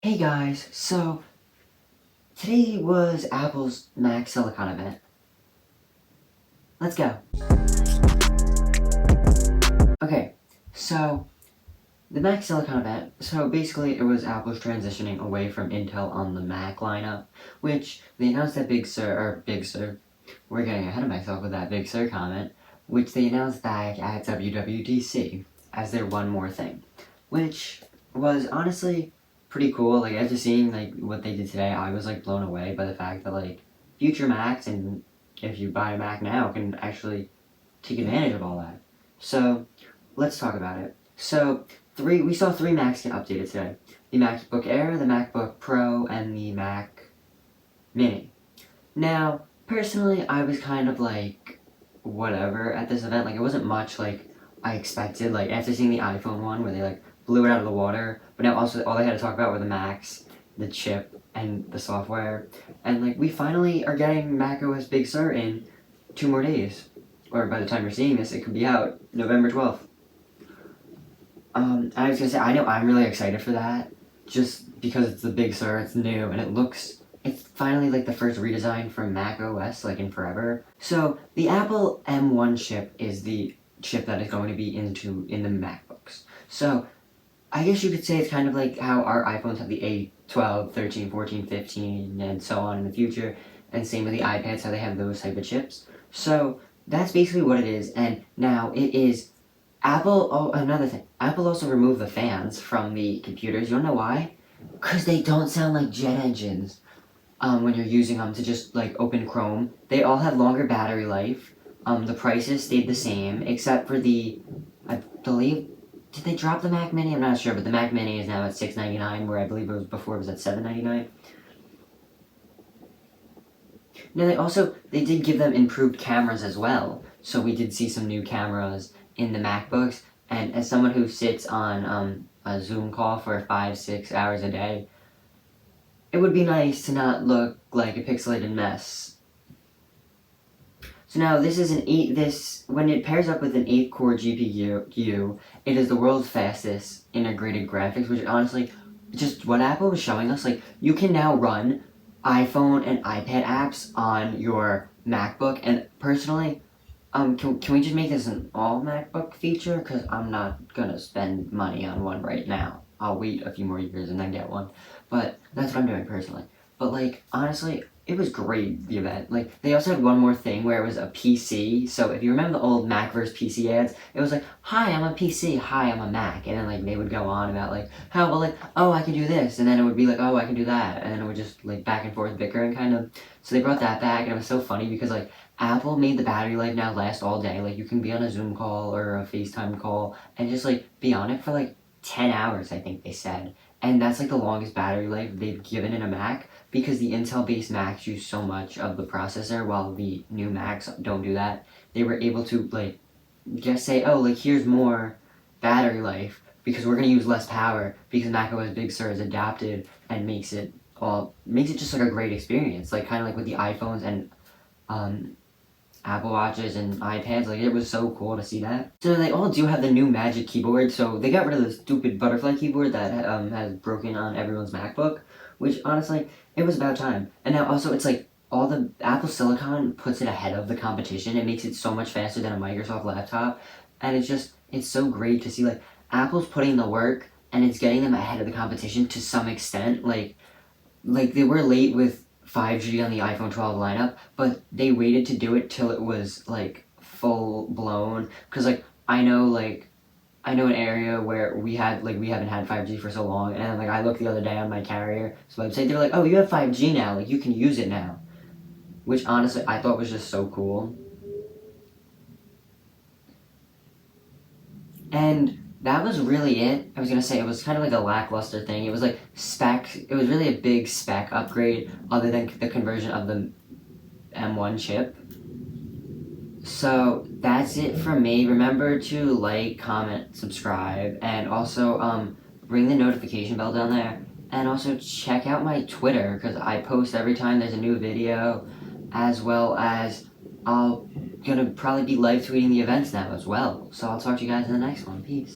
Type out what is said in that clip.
Hey guys, so today was Apple's Mac Silicon event. Let's go. Okay, so the Mac Silicon event, so basically it was Apple's transitioning away from Intel on the Mac lineup, which they announced that Big Sur, we're getting ahead of myself with that Big Sur comment, which they announced back at WWDC as their one more thing, which was honestly pretty cool. Like, after seeing like what they did today, I was like blown away by the fact that like future Macs, and if you buy a Mac now, can actually take advantage of all that. So let's talk about it. So we saw three Macs get updated today: the MacBook Air, the MacBook Pro, and the Mac Mini. Now, personally, I was kind of like whatever at this event. Like, it wasn't much like I expected. Like, after seeing the iPhone one where they like blew it out of the water, but now also all they had to talk about were the Macs, the chip, and the software. And like, we finally are getting macOS Big Sur in 2 more days. Or by the time you're seeing this, it could be out November 12th. I was gonna say, I know I'm really excited for that, just because it's the Big Sur, it's new, and it's finally like the first redesign from Mac OS, like in forever. So, the Apple M1 chip is the chip that is going to be in the MacBooks. So, I guess you could say it's kind of like how our iPhones have the A 12, 13, 14, 15, and so on in the future, and same with the iPads, how they have those type of chips. So, that's basically what it is, and now it is another thing. Apple also removed the fans from the computers. You wanna know why? Because they don't sound like jet engines when you're using them to just like open Chrome. They all have longer battery life. The prices stayed the same, except for I believe, did they drop the Mac Mini? I'm not sure, but the Mac Mini is now at $699, where I believe it was before it was at $799. Now they did give them improved cameras as well, so we did see some new cameras in the MacBooks. And as someone who sits on a Zoom call for 5-6 hours a day, it would be nice to not look like a pixelated mess. So now this is when it pairs up with an 8-core GPU, it is the world's fastest integrated graphics, which honestly, just what Apple was showing us, like, you can now run iPhone and iPad apps on your MacBook, and personally, can we just make this an all MacBook feature? Because I'm not gonna spend money on one right now. I'll wait a few more years and then get one. But that's what I'm doing personally. But like, honestly, it was great, the event. Like, they also had one more thing where it was a PC. So if you remember the old Mac versus PC ads, it was like, hi, I'm a PC, hi, I'm a Mac. And then like they would go on about like, how, well, like, oh, I can do this. And then it would be like, oh, I can do that. And then it would just like back and forth bickering kind of. So they brought that back, and it was so funny because like Apple made the battery life now last all day. Like, you can be on a Zoom call or a FaceTime call and just like be on it for like 10 hours, I think they said. And that's like the longest battery life they've given in a Mac, because the Intel-based Macs use so much of the processor while the new Macs don't do that. They were able to like just say, oh, like, here's more battery life because we're gonna use less power, because macOS Big Sur is adapted and makes it just like a great experience, like kind of like with the iPhones and Apple Watches and iPads. Like, it was so cool to see that. So they all do have the new Magic Keyboard. So they got rid of the stupid butterfly keyboard that has broken on everyone's MacBook, which honestly, it was about time. And now also it's like all the Apple Silicon puts it ahead of the competition. It makes it so much faster than a Microsoft laptop, and it's so great to see like Apple's putting the work and it's getting them ahead of the competition to some extent. Like they were late with 5G on the iPhone 12 lineup, but they waited to do it till it was like full blown. Cause I know an area where we haven't had 5G for so long, and like I looked the other day on my carrier's website, they're like, oh, you have 5G now, like you can use it now, which honestly I thought was just so cool. And that was really it. I was gonna say it was kind of like a lackluster thing. It was like spec. It was really a big spec upgrade, other than the conversion of the M1 chip. So that's it from me. Remember to like, comment, subscribe, and also ring the notification bell down there. And also check out my Twitter, because I post every time there's a new video, as well as I'll gonna probably be live tweeting the events now as well. So I'll talk to you guys in the next one. Peace.